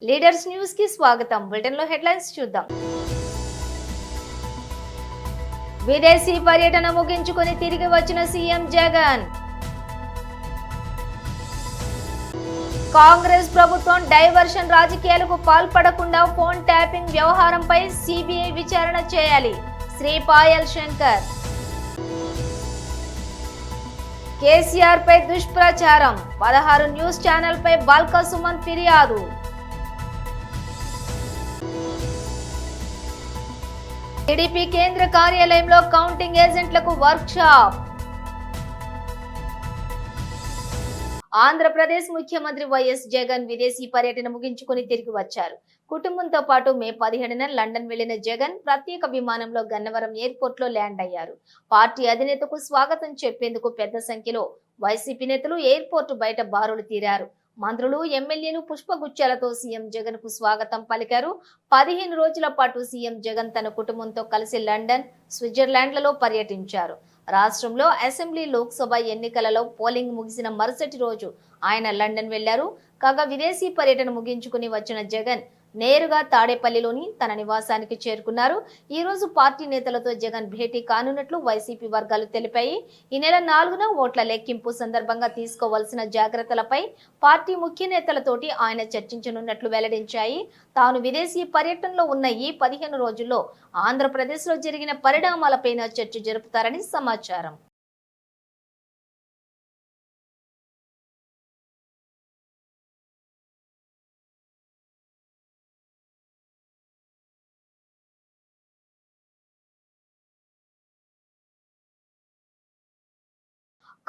Leaders news కి స్వాగతం. Bulletin లో హెడ్లైన్స్ చూద్దాం. విదేశీ పర్యటన ముగించుకొని తిరిగి వచ్చిన సీఎం జగన్. కాంగ్రెస్ ప్రభుత్వం డైవర్షన్ రాజకీయాలకు పాల్పడకుండా ఫోన్ ట్యాపింగ్ వ్యవహారంపై సిబిఐ విచారణ చేయాలి. శ్రీ పాయల్ శంకర్. కేసీఆర్ పై దుష్ప్రచారం, 16 న్యూస్ ఛానల్ పై బాల్క సుమన్ ఫిర్యాదు. టీడీపీ కేంద్ర కార్యాలయంలో కౌంటింగ్ ఏజెంట్లకు వర్క్ షాప్. ఆంధ్రప్రదేశ్ ముఖ్యమంత్రి వైఎస్ జగన్ విదేశీ పర్యటన ముగించుకొని తిరిగి వచ్చారు. కుటుంబంతో పాటు మే 17న లండన్ వెళ్లిన జగన్ ప్రత్యేక విమానంలో గన్నవరం ఎయిర్పోర్ట్ లో ల్యాండ్ అయ్యారు. పార్టీ అధినేతకు స్వాగతం చెప్పేందుకు పెద్ద సంఖ్యలో వైసీపీ నేతలు ఎయిర్పోర్ట్ బయట బారులు తీరారు. మంత్రులు, ఎమ్మెల్యేలు పుష్పగుచ్చాలతో సీఎం జగన్ కు స్వాగతం పలికారు. 15 రోజుల పాటు సీఎం జగన్ తన కుటుంబంతో కలిసి లండన్, స్విట్జర్లాండ్లలో పర్యటించారు. రాష్ట్రంలో అసెంబ్లీ, లోక్సభ ఎన్నికలలో పోలింగ్ ముగిసిన మరుసటి రోజు ఆయన లండన్ వెళ్లారు. కాగా విదేశీ పర్యటన ముగించుకుని వచ్చిన జగన్ నేరుగా తాడేపల్లిలోని తన నివాసానికి చేరుకున్నారు. ఈ రోజు పార్టీ నేతలతో జగన్ భేటీ కానున్నట్లు వైసీపీ వర్గాలు తెలిపాయి. ఈ నెల 4న ఓట్ల లెక్కింపు సందర్భంగా తీసుకోవాల్సిన జాగ్రత్తలపై పార్టీ ముఖ్య నేతలతోటి ఆయన చర్చించనున్నట్లు వెల్లడించాయి. తాను విదేశీ పర్యటనలో ఉన్న ఈ 15 రోజుల్లో ఆంధ్రప్రదేశ్లో జరిగిన పరిణామాలపైన చర్చ జరుపుతారని సమాచారం.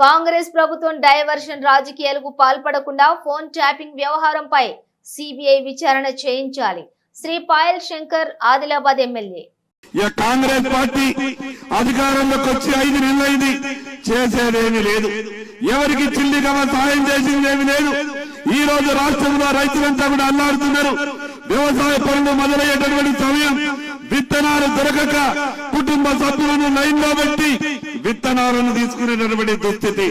కాంగ్రెస్ ప్రభుత్వం డైవర్షన్ రాజకీయాలకు పాల్పడకుండా ఫోన్ ట్యాపింగ్ వ్యవహారంపై సిబిఐ విచారణ చేయించాలి. శ్రీ పాయల్ శంకర్, ఆదిలాబాద్ ఎమ్మెల్యే. కాంగ్రెస్ పార్టీ అధికారంలోకి వచ్చి 5 నెలలైంది, చేసేదేమీ లేదు. ఎవరికి చిల్లిగా సాయం చేసిందేమీ లేదు. ఈ రోజు రాష్ట్రంలో రైతులంతా కూడా అల్లాడుతున్నారు. వ్యవసాయ పనులు మొదలయ్యేటటువంటి సమయం, విత్తనాలు దొరకక కుటుంబ సభ్యులను లైన్ లో పెట్టి విత్తనాలను తీసుకునేటటువంటి దుస్థితి.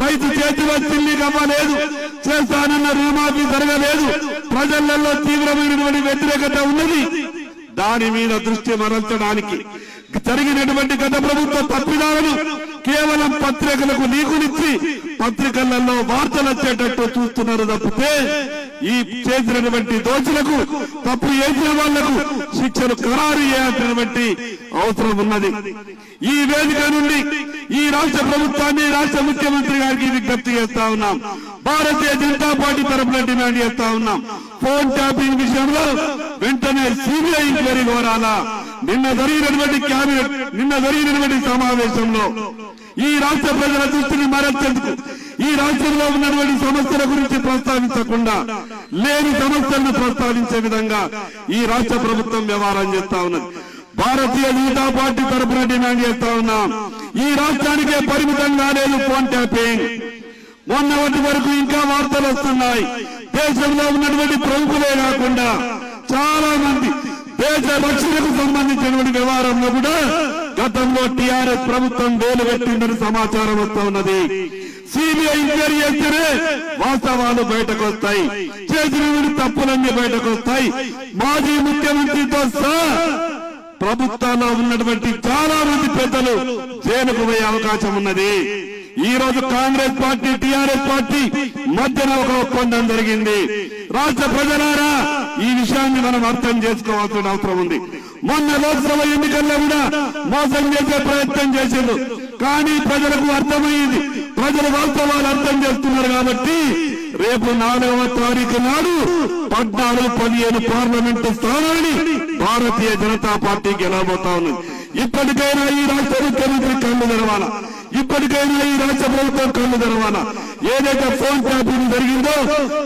రైతు చేతిలో చిల్లి గవ్వలేదు, చేస్తానన్న రుణమాఫీ జరగలేదు. ప్రజలలో తీవ్రమైనటువంటి వ్యతిరేకత ఉన్నది. దాని మీద దృష్టి మరల్చడానికి జరిగినటువంటి గత ప్రభుత్వ తప్పిదాలను కేవలం పత్రికలకు లీకునిచ్చి పత్రికలలో వార్తలు వచ్చేటట్టు చూస్తున్నారు తప్పితే ఈ చేసినటువంటి దోషులకు, తప్పు చేసిన వాళ్లకు శిక్షలు ఖరారు చేయాల్సినటువంటి అవసరం ఉన్నది. ఈ వేదిక నుండి ఈ రాష్ట్ర ప్రభుత్వాన్ని, రాష్ట్ర ముఖ్యమంత్రి గారికి విజ్ఞప్తి చేస్తా ఉన్నాం. భారతీయ జనతా పార్టీ తరఫున డిమాండ్ చేస్తా ఉన్నాం. ఫోన్ ట్యాపింగ్ విషయంలో వెంటనే సిబిఐ ఎంక్వైరీ కోరాలా. నిన్న జరిగినటువంటి సమావేశంలో ఈ రాష్ట్ర ప్రజల దృష్టిని మరల్చేందుకు, ఈ రాష్ట్రంలో ఉన్నటువంటి సమస్యల గురించి ప్రస్తావించకుండా లేని సమస్యలను ప్రస్తావించే విధంగా ఈ రాష్ట్ర ప్రభుత్వం వ్యవహారం చేస్తా ఉన్నది. భారతీయ జనతా పార్టీ తరఫున డిమాండ్ చేస్తా ఉన్నాం. ఈ రాష్ట్రానికే పరిమితం కాలేదు ఫోన్ ట్యాపింగ్. మొన్నటి వరకు ఇంకా వార్తలు వస్తున్నాయి. దేశంలో ఉన్నటువంటి ప్రముఖులే కాకుండా చాలా మంది దేశ రక్షణకు సంబంధించినటువంటి వ్యవహారంలో కూడా గతంలో టీఆర్ఎస్ ప్రభుత్వం వేలు పెట్టిందని సమాచారం వస్తా ఉన్నది. సిబిఐ ఎంక్వైరీ చేస్తేనే వాస్తవాలు బయటకు వస్తాయి, చేసినటువంటి తప్పులన్నీ బయటకు వస్తాయి. మాజీ ముఖ్యమంత్రితో సహా ప్రభుత్వంలో ఉన్నటువంటి చాలా మంది పెద్దలు జైలుకు పోయే అవకాశం ఉన్నది. ఈ రోజు కాంగ్రెస్ పార్టీ, టీఆర్ఎస్ పార్టీ మధ్యన ఒక ఒప్పందం జరిగింది. రాష్ట్ర ప్రజలారా, ఈ విషయాన్ని మనం అర్థం చేసుకోవాల్సిన అవసరం ఉంది. మొన్న లోక్సభ ఎన్నికల్లో కూడా మోసం చేసే ప్రయత్నం చేసిండు. కానీ ప్రజలకు అర్థమైంది, ప్రజలు వాస్తవాలు అర్థం చేస్తున్నారు. కాబట్టి రేపు 4వ తారీఖు నాడు 14-15 పార్లమెంటు స్థానాన్ని భారతీయ జనతా పార్టీ గెలవబోతా ఉన్నది. ఇప్పటికైనా ఈ రాష్ట్ర ముఖ్యమంత్రి కళ్ళు తెరవాలా, ఇప్పటికైనా ఈ రాష్ట్ర ప్రభుత్వం కళ్ళు తెరవాలా. ఏదైతే ఫోన్ ట్యాపింగ్ జరిగిందో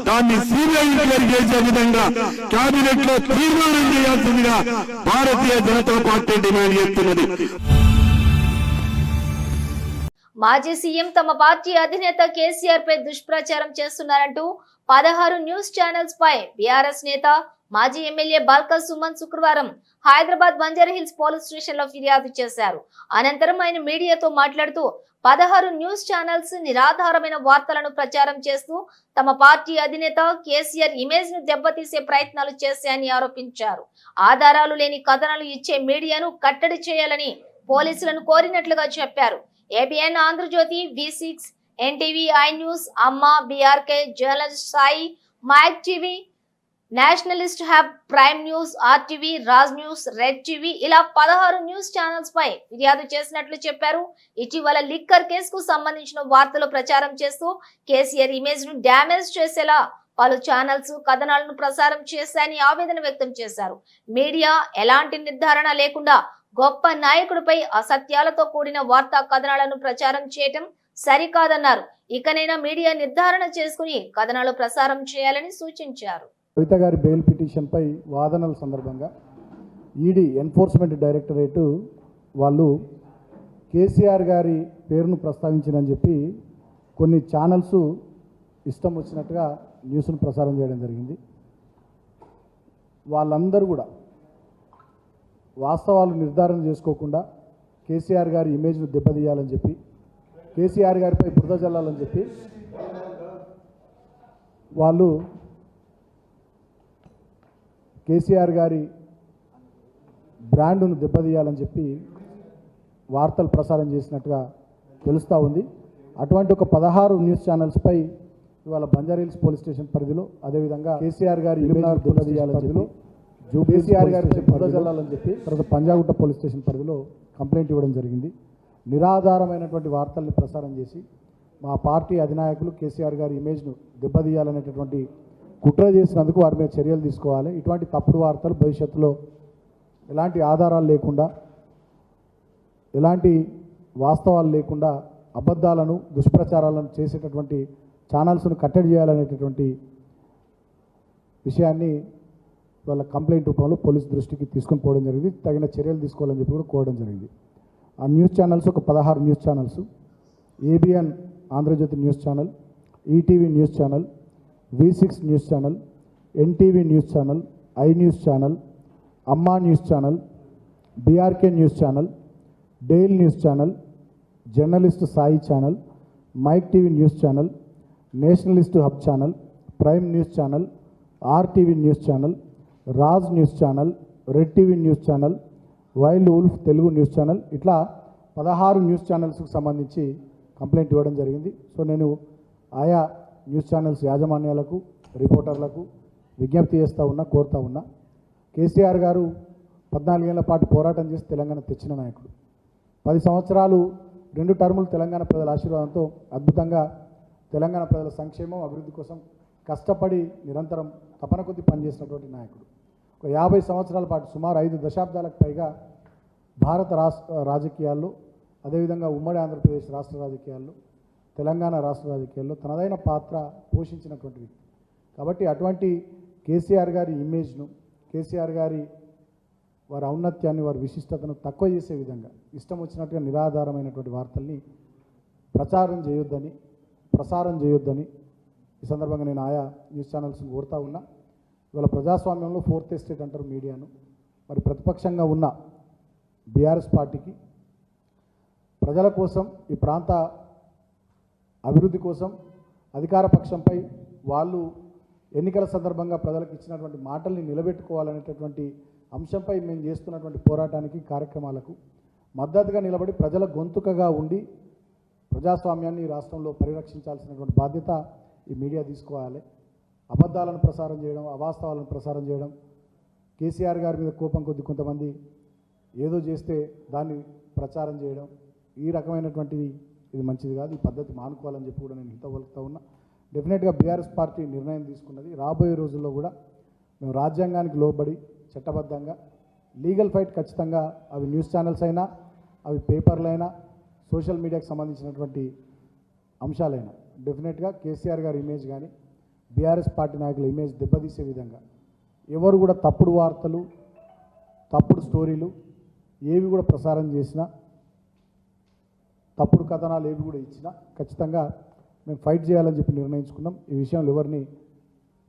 దాన్ని సిబిఐ ఎంక్వైరీ చేసే విధంగా కేబినెట్ లో తీర్మానం చేయాల్సిందిగా భారతీయ జనతా పార్టీ డిమాండ్ చేస్తున్నది. మాజీ సీఎం తమ పార్టీ అధినేత కేసీఆర్ పై దుష్ప్రచారం చేస్తున్నారంటూ 16 న్యూస్ ఛానల్స్ పై బీఆర్ఎస్ నేత మాజీ ఎమ్మెల్యే బాల్కా సుమన్ శుక్రవారం హైదరాబాద్ బంజారాహిల్స్ పోలీస్ స్టేషన్ లో ఫిర్యాదు చేశారు. అనంతరం ఆయన మీడియాతో మాట్లాడుతూ 16 న్యూస్ ఛానల్స్ నిరాధారమైన వార్తలను ప్రచారం చేస్తూ తమ పార్టీ అధినేత కేసీఆర్ ఇమేజ్ ను దెబ్బతీసే ప్రయత్నాలు చేశాయని ఆరోపించారు. ఆధారాలు లేని కథనాలు ఇచ్చే మీడియాను కట్టడి చేయాలని పోలీసులను కోరినట్లుగా చెప్పారు. ABN, Andhrajyothi, V6, NTV, I News, Amma, BRK, Journalist Sai, Mic TV, Nationalist Hub, Prime News, RTV, Raj News, Red TV ఇలా 16 న్యూస్ ఛానల్స్ పై ఫిర్యాదు చేసినట్లు చెప్పారు. ఇటీవల లిక్కర్ కేసుకు సంబంధించిన వార్తలు ప్రచారం చేస్తూ కేసీఆర్ ఇమేజ్ ను డ్యామేజ్ చేసేలా పలు ఛానల్స్ కథనాలను ప్రసారం చేశాయని ఆవేదన వ్యక్తం చేశారు. మీడియా ఎలాంటి నిర్ధారణ లేకుండా గొప్ప నాయకుడిపై అసత్యాలతో కూడిన వార్తా కథనాలను ప్రచారం చేయటం సరికాదన్నారు. ఇకనైనా మీడియా నిర్ధారణ చేసుకుని కథనాలు ప్రసారం చేయాలని సూచించారు. కవిత గారి బెయిల్ పిటిషన్పై వాదనల సందర్భంగా ఈడీ ఎన్ఫోర్స్మెంట్ డైరెక్టరేటు వాళ్ళు కేసీఆర్ గారి పేరును ప్రస్తావించిందని చెప్పి కొన్ని ఛానల్స్ ఇష్టం వచ్చినట్టుగా న్యూస్ను ప్రసారం చేయడం జరిగింది. వాళ్ళందరూ కూడా వాస్తవాలు నిర్ధారణ చేసుకోకుండా కేసీఆర్ గారి ఇమేజ్ను దెబ్బతీయాలని చెప్పి, కేసీఆర్ గారిపై బురద జల్లాలని చెప్పి వాళ్ళు కేసీఆర్ గారి బ్రాండ్ను దెబ్బతీయాలని చెప్పి వార్తలు ప్రసారం చేసినట్టుగా తెలుస్తూ ఉంది. అటువంటి ఒక 16 న్యూస్ ఛానల్స్పై ఇవాళ బంజారాహిల్స్ పోలీస్ స్టేషన్ పరిధిలో, అదేవిధంగా కేసీఆర్ గారి దెబ్బతీయాలని చెప్పి, కేసీఆర్ గారి బురద జల్లాలని చెప్పి తర్వాత పంజాగుట్ట పోలీస్ స్టేషన్ పరిధిలో కంప్లైంట్ ఇవ్వడం జరిగింది. నిరాధారమైనటువంటి వార్తల్ని ప్రసారం చేసి మా పార్టీ అధినాయకులు కేసీఆర్ గారి ఇమేజ్ను దెబ్బతీయాలనేటటువంటి కుట్ర చేసినందుకు వారి మీద చర్యలు తీసుకోవాలి. ఇటువంటి తప్పుడు వార్తలు భవిష్యత్తులో ఎలాంటి ఆధారాలు లేకుండా, ఎలాంటి వాస్తవాలు లేకుండా అబద్ధాలను, దుష్ప్రచారాలను చేసేటటువంటి ఛానల్స్ను కట్టడి చేయాలనేటటువంటి విషయాన్ని వాళ్ళ కంప్లైంట్ రూపంలో పోలీస్ దృష్టికి తీసుకొని పోవడం జరిగింది. తగిన చర్యలు తీసుకోవాలని చెప్పి కూడా కోరడం జరిగింది. ఆ న్యూస్ ఛానల్స్ ఒక 16 news channels: ABN Andhrajyothi news channel, ETV news channel, V6 news channel, NTV news channel, I News channel, Amma news channel, BRK news channel, Dial news channel, Journalist Sai channel, Mic TV news channel, Nationalist Hub channel, Prime News channel, RTV news channel, Raj News channel, Red TV news channel, Wild Wolf Telugu news channel, ఇట్లా 16 news ఛానల్స్కి సంబంధించి complaint ఇవ్వడం జరిగింది. So నేను ఆయా news channels యాజమాన్యాలకు, రిపోర్టర్లకు విజ్ఞప్తి కోరుతా ఉన్నా. కేసీఆర్ గారు 14 ఏళ్ల పాటు పోరాటం చేసి తెలంగాణ తెచ్చిన నాయకుడు. 10 సంవత్సరాలు 2 టర్ములు తెలంగాణ ప్రజల ఆశీర్వాదంతో అద్భుతంగా తెలంగాణ ప్రజల సంక్షేమం, అభివృద్ధి కోసం కష్టపడి నిరంతరం తపన కొద్దీ పనిచేసినటువంటి నాయకుడు. ఒక 50 సంవత్సరాల పాటు, సుమారు 5 దశాబ్దాలకు పైగా భారత రాజకీయాల్లో, అదేవిధంగా ఉమ్మడి ఆంధ్రప్రదేశ్ రాష్ట్ర రాజకీయాల్లో, తెలంగాణ రాష్ట్ర రాజకీయాల్లో తనదైన పాత్ర పోషించినటువంటి వ్యక్తి. కాబట్టి అటువంటి కేసీఆర్ గారి ఇమేజ్ను, కేసీఆర్ గారి వారి ఔన్నత్యాన్ని, వారి విశిష్టతను తక్కువ చేసే విధంగా ఇష్టం వచ్చినట్టుగా నిరాధారమైనటువంటి వార్తల్ని ప్రసారం చేయొద్దని ఈ సందర్భంగా నేను ఆయా న్యూస్ ఛానల్స్ని కోరుతా ఉన్నా. ఇవాళ ప్రజాస్వామ్యంలో 4th ఎస్టేట్ అంటారు మీడియాను. మరి ప్రతిపక్షంగా ఉన్న బీఆర్ఎస్ పార్టీకి ప్రజల కోసం, ఈ ప్రాంత అభివృద్ధి కోసం, అధికార పక్షంపై వాళ్ళు ఎన్నికల సందర్భంగా ప్రజలకు ఇచ్చినటువంటి మాటల్ని నిలబెట్టుకోవాలనేటటువంటి అంశంపై మేము చేస్తున్నటువంటి పోరాటానికి, కార్యక్రమాలకు మద్దతుగా నిలబడి ప్రజల గొంతుకగా ఉండి ప్రజాస్వామ్యాన్ని రాష్ట్రంలో పరిరక్షించాల్సినటువంటి బాధ్యత ఈ మీడియా తీసుకోవాలి. అబద్ధాలను ప్రసారం చేయడం, అవాస్తవాలను ప్రసారం చేయడం, కేసీఆర్ గారి మీద కోపం కొద్ది కొంతమంది ఏదో చేస్తే దాన్ని ప్రచారం చేయడం, ఈ రకమైనటువంటిది ఇది మంచిది కాదు. ఈ పద్ధతి మానుకోవాలని చెప్పి కూడా నేను హితవలుపుతా ఉన్నా. డెఫినెట్గా బీఆర్ఎస్ పార్టీ నిర్ణయం తీసుకున్నది. రాబోయే రోజుల్లో కూడా మేము రాజ్యాంగానికి లోబడి చట్టబద్ధంగా లీగల్ ఫైట్ ఖచ్చితంగా, అవి న్యూస్ ఛానల్స్ అయినా, అవి పేపర్లైనా, సోషల్ మీడియాకి సంబంధించినటువంటి అంశాలైనా డెఫినెట్గా కేసీఆర్ గారి ఇమేజ్ కానీ, బీఆర్ఎస్ పార్టీ నాయకుల ఇమేజ్ దెబ్బతీసే విధంగా ఎవరు కూడా తప్పుడు వార్తలు, తప్పుడు స్టోరీలు ఏవి కూడా ప్రసారం చేసినా, తప్పుడు కథనాలు ఏవి కూడా ఇచ్చినా ఖచ్చితంగా మేము ఫైట్ చేయాలని చెప్పి నిర్ణయించుకున్నాం. ఈ విషయంలో ఎవరిని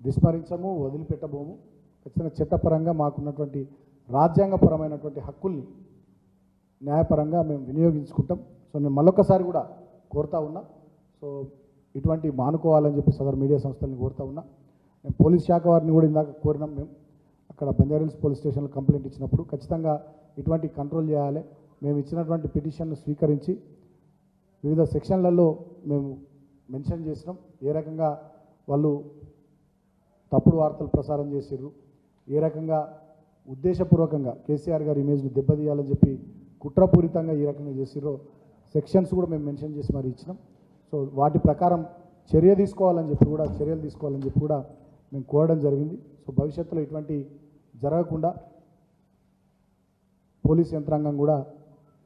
విస్మరించము, వదిలిపెట్టబోము. ఖచ్చితంగా చట్టపరంగా మాకున్నటువంటి రాజ్యాంగపరమైనటువంటి హక్కుల్ని న్యాయపరంగా మేము వినియోగించుకుంటాం. సో నేను మళ్ళొకసారి కూడా కోరుతా ఉన్నా, సో ఇటువంటి మానుకోవాలని చెప్పి సదరు మీడియా సంస్థల్ని కోరుతా ఉన్నా. మేము పోలీస్ శాఖ వారిని కూడా ఇందాక కోరినాం. మేము అక్కడ బంజారాహిల్స్ పోలీస్ స్టేషన్లో కంప్లైంట్ ఇచ్చినప్పుడు ఖచ్చితంగా ఇటువంటి కంట్రోల్ చేయాలి. మేము ఇచ్చినటువంటి పిటిషన్ను స్వీకరించి వివిధ సెక్షన్లలో మేము మెన్షన్ చేసినాం. ఏ రకంగా వాళ్ళు తప్పుడు వార్తలు ప్రసారం చేసిర్రు, ఏ రకంగా ఉద్దేశపూర్వకంగా కేసీఆర్ గారి ఇమేజ్ని దెబ్బతీయాలని చెప్పి కుట్రపూరితంగా ఈ రకంగా చేసిర్రో సెక్షన్స్ కూడా మేము మెన్షన్ చేసి మరి ఇచ్చినాం. సో వాటి ప్రకారం చర్యలు తీసుకోవాలని చెప్పి కూడా మేము కోరడం జరిగింది. సో భవిష్యత్తులో ఇటువంటి జరగకుండా పోలీస్ యంత్రాంగం కూడా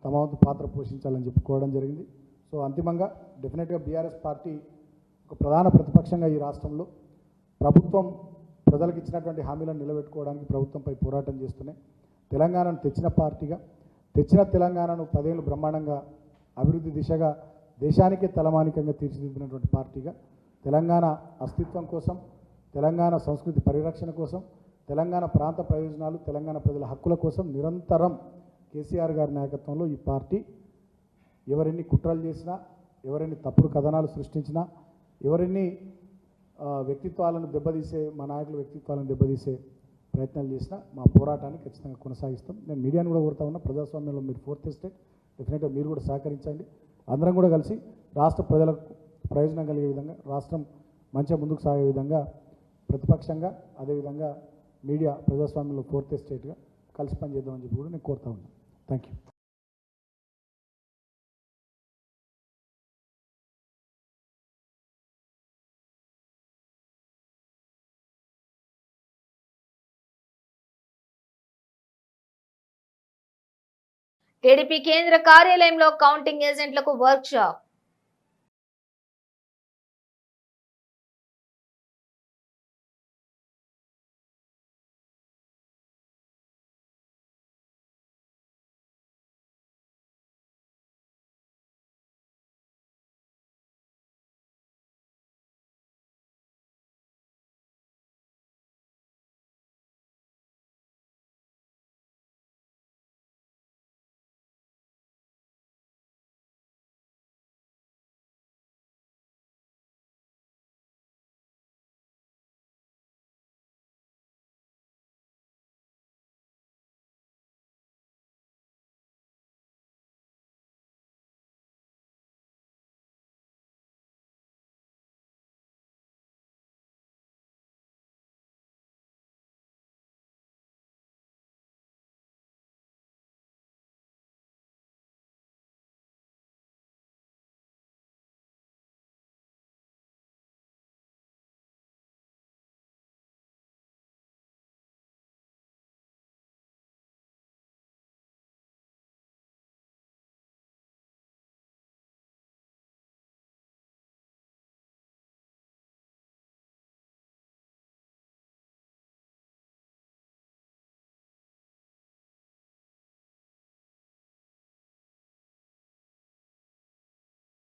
తమ వంతు పాత్ర పోషించాలని చెప్పి కోరడం జరిగింది. సో అంతిమంగా డెఫినెట్గా బీఆర్ఎస్ పార్టీ ఒక ప్రధాన ప్రతిపక్షంగా ఈ రాష్ట్రంలో ప్రభుత్వం ప్రజలకు ఇచ్చినటువంటి హామీలను నిలబెట్టుకోవడానికి ప్రభుత్వంపై పోరాటం చేస్తున్నాయి. తెలంగాణను తెచ్చిన తెలంగాణను 10 ఏళ్ళు బ్రహ్మాండంగా అభివృద్ధి దిశగా దేశానికే తలమానికంగా తీర్చిదిద్దినటువంటి పార్టీగా తెలంగాణ అస్తిత్వం కోసం, తెలంగాణ సంస్కృతి పరిరక్షణ కోసం, తెలంగాణ ప్రాంత ప్రయోజనాలు, తెలంగాణ ప్రజల హక్కుల కోసం నిరంతరం కేసీఆర్ గారి నాయకత్వంలో ఈ పార్టీ ఎవరెన్ని కుట్రలు చేసినా, ఎవరెన్ని తప్పుడు కథనాలు సృష్టించినా, ఎవరెన్ని వ్యక్తిత్వాలను దెబ్బతీసే మా నాయకుల వ్యక్తిత్వాలను దెబ్బతీసే ప్రయత్నాలు చేసినా మా పోరాటాన్ని ఖచ్చితంగా కొనసాగిస్తాం. నేను మీడియాను కూడా కోరుతా ఉన్నా, ప్రజాస్వామ్యంలో మీరు 4th ఎస్టేట్, డెఫినెట్గా మీరు కూడా సహకరించండి. అందరం కూడా కలిసి రాష్ట్ర ప్రజలకు ప్రయోజనం కలిగే విధంగా, రాష్ట్రం మంచిగా ముందుకు సాగే విధంగా ప్రతిపక్షంగా, అదేవిధంగా మీడియా ప్రజాస్వామ్యంలో 4th ఎస్టేట్గా కలిసి పనిచేద్దామని చెప్పి కూడా నేను కోరుతా ఉన్నాను. Thank you. టీడీపీ కేంద్ర కార్యాలయంలో కౌంటింగ్ ఏజెంట్లకు వర్క్ షాప్.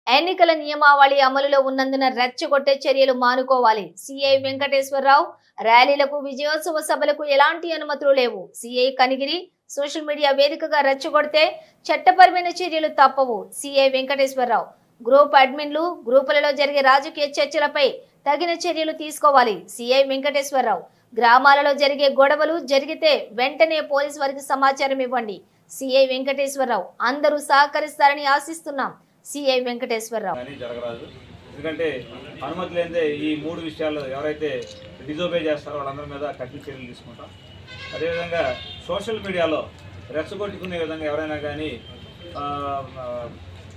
ఎన్నికల నియమావళి అమలులో ఉన్నందున రెచ్చగొట్టే చర్యలు మానుకోవాలి. సిఐ వెంకటేశ్వరరావు. ర్యాలీలకు, విజయోత్సవ సభలకు ఎలాంటి అనుమతులు లేవు. సిఐ కనిగిరి. సోషల్ మీడియా వేదికగా రెచ్చగొడితే చట్టపరమైన చర్యలు తప్పవు. సిఐ వెంకటేశ్వరరావు. గ్రూప్ అడ్మిన్లు, గ్రూపులలో జరిగే రాజకీయ చర్చలపై తగిన చర్యలు తీసుకోవాలి. సిఐ వెంకటేశ్వరరావు. గ్రామాలలో జరిగే గొడవలు జరిగితే వెంటనే పోలీసు వారికి సమాచారం ఇవ్వండి. సిఐ వెంకటేశ్వరరావు. అందరూ సహకరిస్తారని ఆశిస్తున్నాం. సిఐ వెంకటేశ్వరరావు. జరగరాదు, ఎందుకంటే అనుమతి లేదే ఈ 3 విషయాల్లో ఎవరైతే డిజోబే చేస్తారో వాళ్ళందరి మీద కఠిన చర్యలు తీసుకుంటాం. అదేవిధంగా సోషల్ మీడియాలో రెచ్చగొట్టుకునే విధంగా ఎవరైనా కానీ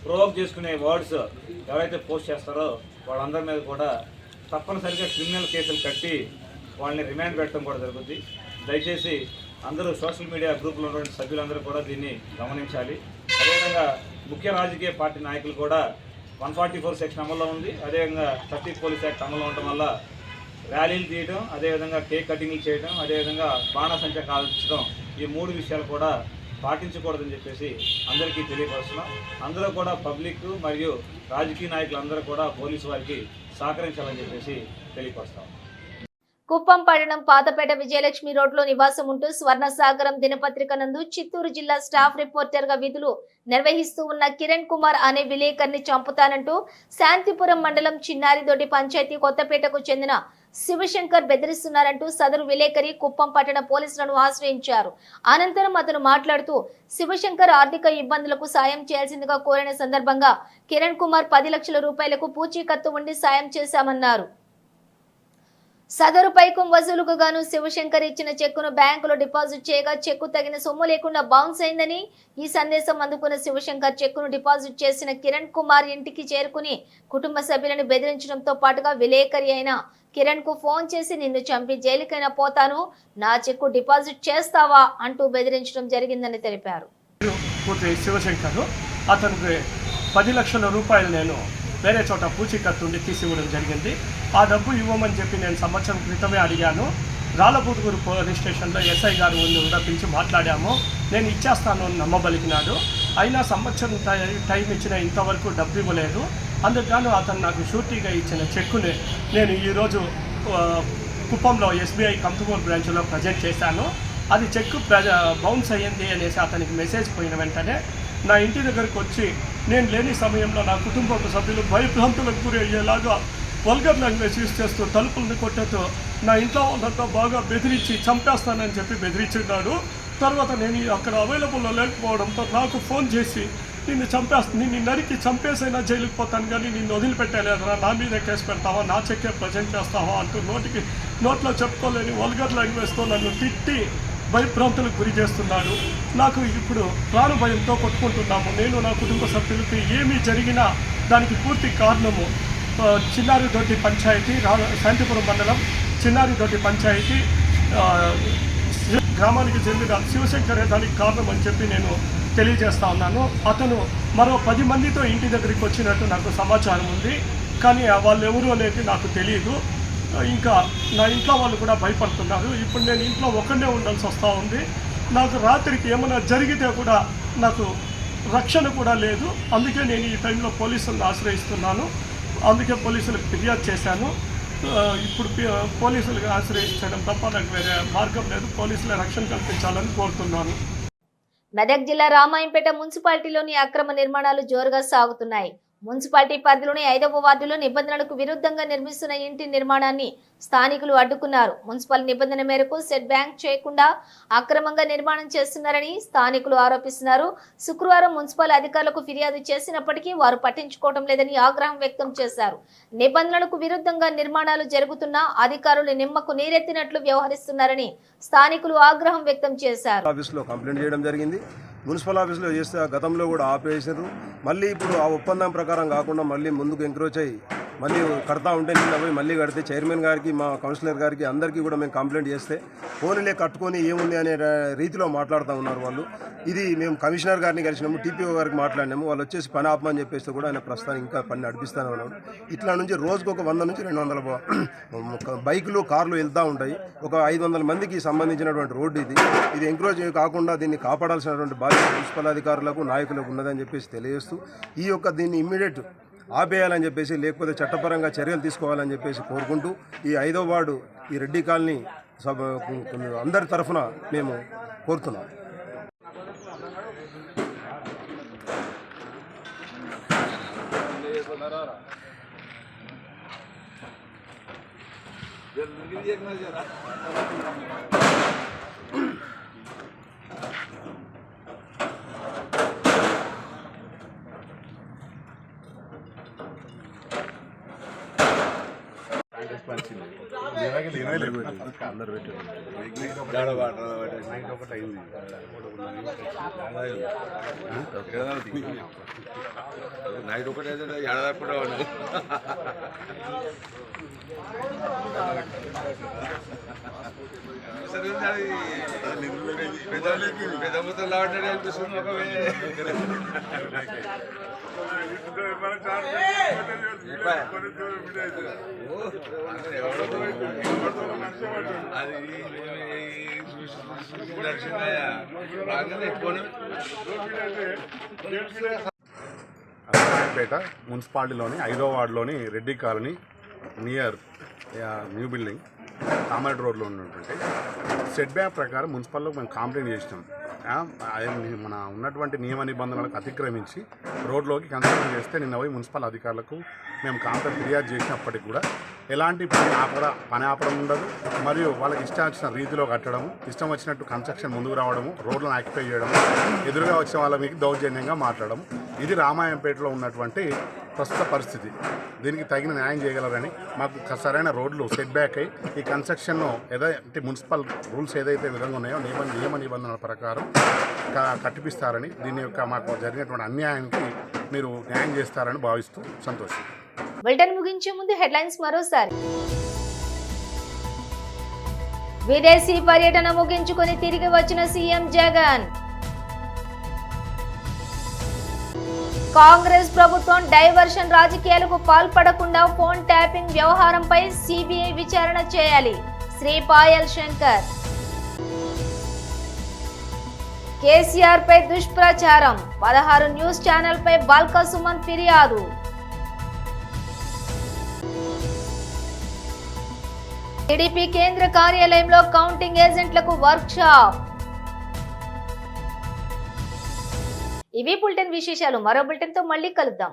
ప్రొవోక్ చేసుకునే వర్డ్స్ ఎవరైతే పోస్ట్ చేస్తారో వాళ్ళందరి మీద కూడా తప్పనిసరిగా క్రిమినల్ కేసులు కట్టి వాళ్ళని రిమాండ్ పెట్టడం కూడా జరుగుతుంది. దయచేసి అందరూ సోషల్ మీడియా గ్రూపులో ఉన్నటువంటి సభ్యులందరూ కూడా దీన్ని గమనించాలి. అదేవిధంగా ముఖ్య రాజకీయ పార్టీ నాయకులు కూడా 144 సెక్షన్ అమల్లో ఉంది. అదేవిధంగా 30 పోలీస్ యాక్ట్ అమల్లో ఉండటం వల్ల ర్యాలీలు తీయడం, అదేవిధంగా కేక్ కటింగ్లు చేయడం, అదేవిధంగా బాణసంచా కాల్చడం, ఈ 3 విషయాలు కూడా పాటించకూడదని చెప్పేసి అందరికీ తెలియపరుస్తున్నాం. అందరూ కూడా పబ్లిక్ మరియు రాజకీయ నాయకులు అందరూ కూడా పోలీసు వారికి సహకరించాలని చెప్పేసి తెలియపరుస్తాం. కుప్పం పట్టణం పాతపేట విజయలక్ష్మి రోడ్లో నివాసం ఉంటూ స్వర్ణసాగరం దినపత్రిక నందు చిత్తూరు జిల్లా స్టాఫ్ రిపోర్టర్ గా విధులు నిర్వహిస్తూ ఉన్న కిరణ్ కుమార్ అనే విలేకరిని చంపుతానంటూ శాంతిపురం మండలం చిన్నారిదొడ్డి పంచాయతీ కొత్తపేటకు చెందిన శివశంకర్ బెదిరిస్తున్నారంటూ సదరు విలేకరి కుప్పం పట్టణ పోలీసులను ఆశ్రయించారు. అనంతరం అతను మాట్లాడుతూ శివశంకర్ ఆర్థిక ఇబ్బందులకు సాయం చేయాల్సిందిగా కోరిన సందర్భంగా కిరణ్ కుమార్ 10 లక్షల రూపాయలకు పూచీకత్తు ఉండి సాయం చేశామన్నారు. సదరు పైకం వసూలుకు గాను శివశంకర్ ఇచ్చిన చెక్కును బ్యాంకులో డిపాజిట్ చేయగా చెక్కు తగిన సొమ్ము లేకుండా బౌన్స్ అయిందని ఈ సందేశం అందుకున్న శివశంకర్ చెక్కును డిపాజిట్ చేసిన కిరణ్ కుమార్ ఇంటికి చేరుకుని కుటుంబ సభ్యులను బెదిరించడంతో పాటుగా విలేకరి అయిన కిరణ్ కు ఫోన్ చేసి నిన్ను చంపి జైలుకైనా పోతాను, నా చెక్కు డిపాజిట్ చేస్తావా అంటూ బెదిరించడం జరిగిందని తెలిపారు. శివశంకర్ అతనికి 10 లక్షల రూపాయలు నేను వేరే చోట పూచీకత్తు ఉండి తీసి ఇవ్వడం జరిగింది. ఆ డబ్బు ఇవ్వమని చెప్పి నేను సంవత్సరం క్రితమే అడిగాను. రాళ్ళబూదుగురు పోలీస్ స్టేషన్లో ఎస్ఐ గారు పిలిచి మాట్లాడాము. నేను ఇచ్చేస్తాను అని నమ్మబలికినాడు. అయినా సంవత్సరం టైం ఇచ్చిన ఇంతవరకు డబ్బు ఇవ్వలేదు. అందుకని అతను నాకు షూరిటీగా ఇచ్చిన చెక్కుని నేను ఈరోజు కుప్పంలో SBI కంతుమూరు బ్రాంచ్లో ప్రజెంట్ చేశాను. అది చెక్కు బౌన్స్ అయ్యింది అనేసి అతనికి మెసేజ్ పోయిన వెంటనే నా ఇంటి దగ్గరకు వచ్చి నేను లేని సమయంలో నా కుటుంబ సభ్యులు భయభ్రాంతులకు గురి అయ్యేలాగా వల్గర్ లాంగ్వేజ్ యూజ్ చేస్తూ తలుపులను కొట్టేస్తూ నా ఇంట్లో వాళ్ళంతా బాగా బెదిరించి చంపేస్తానని చెప్పి బెదిరించున్నాడు. తర్వాత నేను అక్కడ అవైలబుల్లో లేకపోవడంతో నాకు ఫోన్ చేసి నిన్ను నరికి చంపేసైనా జైలుకి పోతాను కానీ నిన్ను వదిలిపెట్టలేదురా, నా మీదే కేసు పెడతావా, నా చెక్కే ప్రజెంట్ చేస్తావా అంటూ నోట్లో చెప్పుకోలేని వల్గర్ లాంగ్వేజ్తో నన్ను తిట్టి భయభ్రాంతులకు గురి చేస్తున్నాడు. నాకు ఇప్పుడు ప్రాణ భయంతో కొట్టుకుంటున్నాము. నేను నా కుటుంబ సభ్యులకి ఏమీ జరిగినా దానికి పూర్తి కారణము చిన్నారిదొడ్డి పంచాయతీ శాంతిపురం మండలం చిన్నారిదొడ్డి పంచాయతీ గ్రామానికి చెందిన శివశంకరే దానికి కారణం అని చెప్పి నేను తెలియజేస్తా ఉన్నాను. అతను మరో 10 మందితో ఇంటి దగ్గరికి వచ్చినట్టు నాకు సమాచారం ఉంది. కానీ వాళ్ళు ఎవరు అనేది నాకు తెలియదు. ఇంకా నా ఇంట్లో వాళ్ళు కూడా భయపడుతున్నారు. ఇప్పుడు నేను ఇంట్లో ఒక్కడే ఉండాల్సి వస్తూ ఉంది. నాకు రాత్రికి ఏమైనా జరిగితే కూడా నాకు రక్షణ కూడా లేదు. అందుకే నేను ఈ టైంలో పోలీసులను ఆశ్రయిస్తున్నాను. అందుకే పోలీసులకు ఫిర్యాదు చేశాను. ఇప్పుడు పోలీసులకు ఆశ్రయించడం తప్ప నాకు వేరే మార్గం లేదు. పోలీసుల రక్షణ కల్పించాలని కోరుతున్నాను. మెదక్ జిల్లా రామాయంపేట మున్సిపాలిటీలోని అక్రమ నిర్మాణాలు జోరుగా సాగుతున్నాయి. మున్సిపాలిటీ పరిధిలోని 5వ వార్డులో నిబంధనలకు విరుద్ధంగా నిర్మిస్తున్న ఇంటి నిర్మాణాన్ని స్థానికులు అడ్డుకున్నారు. మున్సిపల్ నిబంధన మేరకు సెట్ బ్యాంక్ చేయకుండా అక్రమంగా నిర్మాణం చేస్తున్నారని స్థానికులు ఆరోపిస్తున్నారు. శుక్రవారం మున్సిపల్ అధికారులకు ఫిర్యాదు చేసినప్పటికీ వారు పట్టించుకోవడం లేదని ఆగ్రహం వ్యక్తం చేశారు. నిబంధనలకు విరుద్ధంగా నిర్మాణాలు జరుగుతున్నా అధికారులు నిమ్మకు నీరెత్తినట్లు వ్యవహరిస్తున్నారని స్థానికులు ఆగ్రహం వ్యక్తం చేశారు. మున్సిపల్ ఆఫీస్లో చేస్తే గతంలో కూడా ఆపేసారు. మళ్ళీ ఇప్పుడు ఆ ఒప్పందం ప్రకారం కాకుండా మళ్ళీ ముందుకు ఎంక్రోచ్ అయ్యి మళ్ళీ కడతా ఉంటే నిన్న పోయి మళ్ళీ కడితే చైర్మన్ గారికి మా కౌన్సిలర్ గారికి అందరికీ కూడా మేము కంప్లైంట్ చేస్తే ఫోన్లే కట్టుకొని ఏముంది అనే రీతిలో మాట్లాడుతూ ఉన్నారు వాళ్ళు. ఇది మేము కమిషనర్ గారిని కలిసినాము, TPO గారికి మాట్లాడినాము. వాళ్ళు వచ్చేసి పని ఆపమని చెప్పేస్తే కూడా ఆయన ప్రస్తుతం ఇంకా పని నడిపిస్తూనే ఉన్నాడు. ఇట్లా నుంచి రోజుకు ఒక 100 నుంచి 200 బైకులు కార్లు వెళ్తూ ఉంటాయి. ఒక 500 మందికి సంబంధించినటువంటి రోడ్డు ఇది ఎంక్రోచ్ కాకుండా దీన్ని కాపాడాల్సినటువంటి బాధ్యత మున్సిపల్ అధికారులకు నాయకులకు ఉన్నదని చెప్పేసి తెలియజేస్తూ దీన్ని ఇమ్మీడియట్ ఆపేయాలని చెప్పేసి లేకపోతే చట్టపరంగా చర్యలు తీసుకోవాలని చెప్పేసి కోరుకుంటూ ఈ 5వ వార్డు ఈ రెడ్డి కాలనీ అందరి తరఫున మేము కోరుతున్నాం. నైట్ ఒకటైతే ఏడాది కూడా ఉండదు. పెద్ద మొత్తం లాంటి అనిపిస్తుంది. రామాయంపేట మున్సిపాలిటీలోని 5వ వార్డులోని Reddy colony near new building Kamareddy రోడ్లో ఉన్నటువంటి సెట్ బ్యాక్ ప్రకారం మున్సిపల్లో మేము కంప్లైంట్ చేసినాం. మన ఉన్నటువంటి నియమ నిబంధనలకు అతిక్రమించి రోడ్లోకి కన్స్ట్రక్షన్ చేస్తే నిన్న పోయి మున్సిపల్ అధికారులకు మేము కంప్లైంట్ ఫిర్యాదు చేసినప్పటికీ కూడా ఎలాంటి పని ఆపడం ఉండదు. మరియు వాళ్ళకి ఇష్టం వచ్చిన రీతిలో కట్టడము, ఇష్టం వచ్చినట్టు కన్స్ట్రక్షన్ ముందుకు రావడము, రోడ్లను ఆక్యుపై చేయడము, ఎదురుగా వచ్చిన వాళ్ళ మీకు దౌర్జన్యంగా మాట్లాడడం, ఇది రామాయంపేటలో ఉన్నటువంటి ప్రస్తుత పరిస్థితి. దీనికి తగిన న్యాయం చేయగలరని, మాకు సరైన రోడ్లు సెట్ బ్యాక్ అయ్యి ఈ కన్స్ట్రక్షన్ను ఏదైతే మున్సిపల్ రూల్స్ ఏదైతే విధంగా ఉన్నాయో నియమ నిబంధనల ప్రకారం కట్టిపిస్తారని, దీని యొక్క మాకు జరిగినటువంటి అన్యాయానికి మీరు న్యాయం చేస్తారని భావిస్తూ సంతోషం. బులెటిన్ ముగించే ముందు హెడ్లైన్స్ మరోసారి. విదేశీ పర్యటన ముగించుకొని తిరిగి వచ్చిన సీఎం జగన్. కాంగ్రెస్ ప్రభుత్వం డైవర్షన్ రాజకీయాలకు పాల్పడకుండా ఫోన్ ట్యాపింగ్ వ్యవహారంపై సిబిఐ విచారణ చేయాలి. శ్రీ పాయల్ శంకర్. కేసీఆర్ పై దుష్ప్రచారం, 16 న్యూస్ ఛానల్ పై బాల్క సుమన్ ఫిర్యాదు. టీడీపీ కేంద్ర కార్యాలయంలో కౌంటింగ్ ఏజెంట్లకు వర్క్ షాప్. ఇవి బులెటిన్ విశేషాలు. మరో బులెటిన్ తో మళ్ళీ కలుద్దాం.